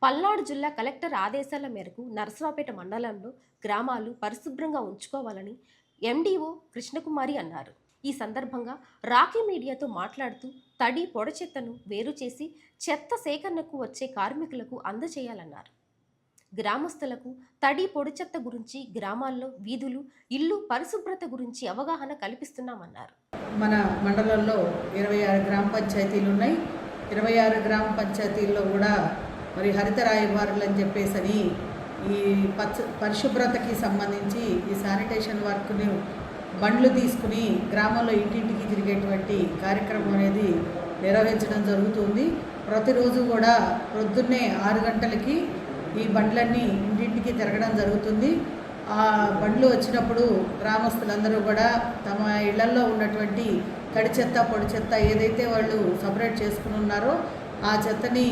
పల్నాడు జిల్లా కలెక్టర్ ఆదేశాల మేరకు నరసరావుపేట మండలంలో గ్రామాలు పరిశుభ్రంగా ఉంచుకోవాలని ఎండీఓ కృష్ణకుమారి అన్నారు. ఈ సందర్భంగా రాకీ మీడియాతో మాట్లాడుతూ తడి పొడి చెత్తను వేరు చేసి చెత్త సేకరణకు వచ్చే కార్మికులకు అందజేయాలన్నారు. గ్రామస్తులకు తడి పొడి చెత్త గురించి గ్రామాల్లో వీధులు, ఇల్లు పరిశుభ్రత గురించి అవగాహన కల్పిస్తున్నామన్నారు. మన మండలంలో 26 గ్రామ పంచాయతీలు ఉన్నాయి. 26 గ్రామ పంచాయతీల్లో కూడా మరి హరిత రాయబారులు అని చెప్పేసి ఈ పరిశుభ్రతకి సంబంధించి ఈ శానిటేషన్ వర్క్ని బండ్లు తీసుకుని గ్రామంలో ఇంటింటికి తిరిగేటువంటి కార్యక్రమం అనేది నిర్వహించడం జరుగుతుంది. ప్రతిరోజు కూడా ప్రొద్దున్నే 6 గంటలకి ఈ బండ్లన్నీ ఇంటింటికి తిరగడం జరుగుతుంది. ఆ బండ్లు వచ్చినప్పుడు గ్రామస్తులందరూ కూడా తమ ఇళ్లల్లో ఉన్నటువంటి తడి చెత్త పొడి చెత్త ఏదైతే వాళ్ళు సపరేట్ చేసుకుని ఉన్నారో ఆ చెత్తని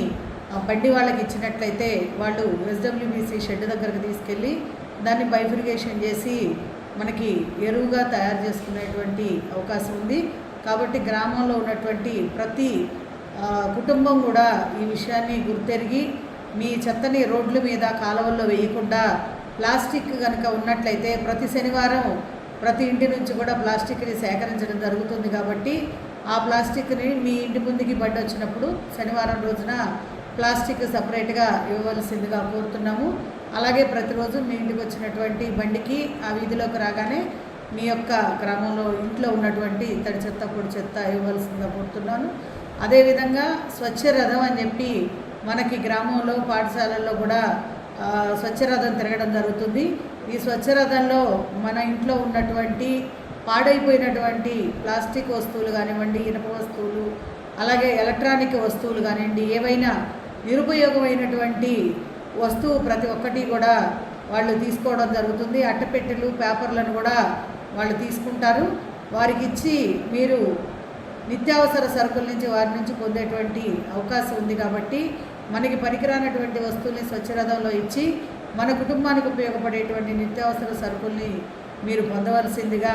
బండి వాళ్ళకి ఇచ్చినట్లయితే వాళ్ళు ఎస్డబ్ల్యూబీసీ షెడ్ దగ్గరకు తీసుకెళ్ళి దాన్ని బైఫిరిగేషన్ చేసి మనకి ఎరువుగా తయారు చేసుకునేటువంటి అవకాశం ఉంది. కాబట్టి గ్రామంలో ఉన్నటువంటి ప్రతి కుటుంబం కూడా ఈ విషయాన్ని గుర్తెరిగి మీ చెత్తని రోడ్ల మీద కాలువల్లో వేయకుండా ప్లాస్టిక్ కనుక ఉన్నట్లయితే ప్రతి శనివారం ప్రతి ఇంటి నుంచి కూడా ప్లాస్టిక్ని సేకరించడం జరుగుతుంది. కాబట్టి ఆ ప్లాస్టిక్ని మీ ఇంటి ముందుకి బండి వచ్చినప్పుడు శనివారం రోజున ప్లాస్టిక్ సపరేట్గా ఇవ్వవలసిందిగా కోరుతున్నాము. అలాగే ప్రతిరోజు మీ ఇంటికి వచ్చినటువంటి బండికి ఆ వీధిలోకి రాగానే మీ యొక్క గ్రామంలో ఇంట్లో ఉన్నటువంటి తడి చెత్త పొడి చెత్త ఇవ్వవలసిందిగా కోరుతున్నాను. అదేవిధంగా స్వచ్ఛ రథం అని చెప్పి మనకి గ్రామంలో పాఠశాలల్లో కూడా స్వచ్ఛ రథం తిరగడం జరుగుతుంది. ఈ స్వచ్ఛ రథంలో మన ఇంట్లో ఉన్నటువంటి పాడైపోయినటువంటి ప్లాస్టిక్ వస్తువులు కానివ్వండి, ఇనుప వస్తువులు, అలాగే ఎలక్ట్రానిక్ వస్తువులు కానివ్వండి, ఏవైనా నిరుపయోగమైనటువంటి వస్తువు ప్రతి ఒక్కటి కూడా వాళ్ళు తీసుకోవడం జరుగుతుంది. అట్టపెట్టెలు, పేపర్లను కూడా వాళ్ళు తీసుకుంటారు. వారికి ఇచ్చి మీరు నిత్యావసర సరుకుల నుంచి వారి నుంచి పొందేటువంటి అవకాశం ఉంది. కాబట్టి మనకి పనికిరానటువంటి వస్తువుల్ని స్వచ్ఛరథంలో ఇచ్చి మన కుటుంబానికి ఉపయోగపడేటువంటి నిత్యావసర సరుకుల్ని మీరు పొందవలసిందిగా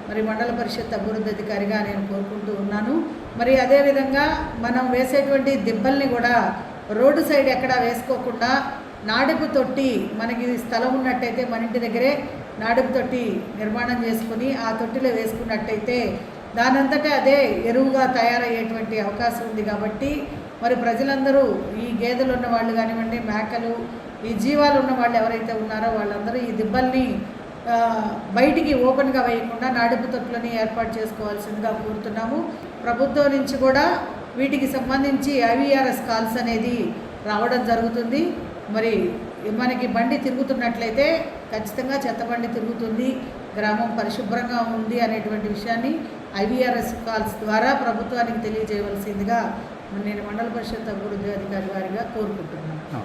మరి మండల పరిషత్ అభివృద్ధి అధికారిగా నేను కోరుకుంటూ ఉన్నాను. మరి అదేవిధంగా మనం వేసేటువంటి దిబ్బల్ని కూడా రోడ్డు సైడ్ ఎక్కడా వేసుకోకుండా నాడుపు తొట్టి, మనకి స్థలం ఉన్నట్టయితే మన ఇంటి దగ్గరే నాడుపు తొట్టి నిర్మాణం చేసుకుని ఆ తొట్టిలో వేసుకున్నట్టయితే దానంతటా అదే ఎరువుగా తయారయ్యేటువంటి అవకాశం ఉంది. కాబట్టి మరి ప్రజలందరూ ఈ గేదెలు ఉన్న వాళ్ళు కానివ్వండి, మేకలు, ఈ జీవాలు ఉన్న వాళ్ళు ఎవరైతే ఉన్నారో వాళ్ళందరూ ఈ దిబ్బల్ని బయటికి ఓపెన్గా వేయకుండా నాడుపు తొట్టులని ఏర్పాటు చేసుకోవాల్సిందిగా కోరుతున్నాము. ప్రభుత్వం నుంచి కూడా వీటికి సంబంధించి ఐవీఆర్ఎస్ కాల్స్ అనేది రావడం జరుగుతుంది. మరి మనకి బండి తిరుగుతున్నట్లయితే ఖచ్చితంగా చెత్త బండి తిరుగుతుంది, గ్రామం పరిశుభ్రంగా ఉంది అనేటువంటి విషయాన్ని ఐవీఆర్ఎస్ కాల్స్ ద్వారా ప్రభుత్వానికి తెలియజేయవలసిందిగా నేను మండల పరిషత్ అభివృద్ధి అధికారి వారిగా కోరుకుంటున్నాను.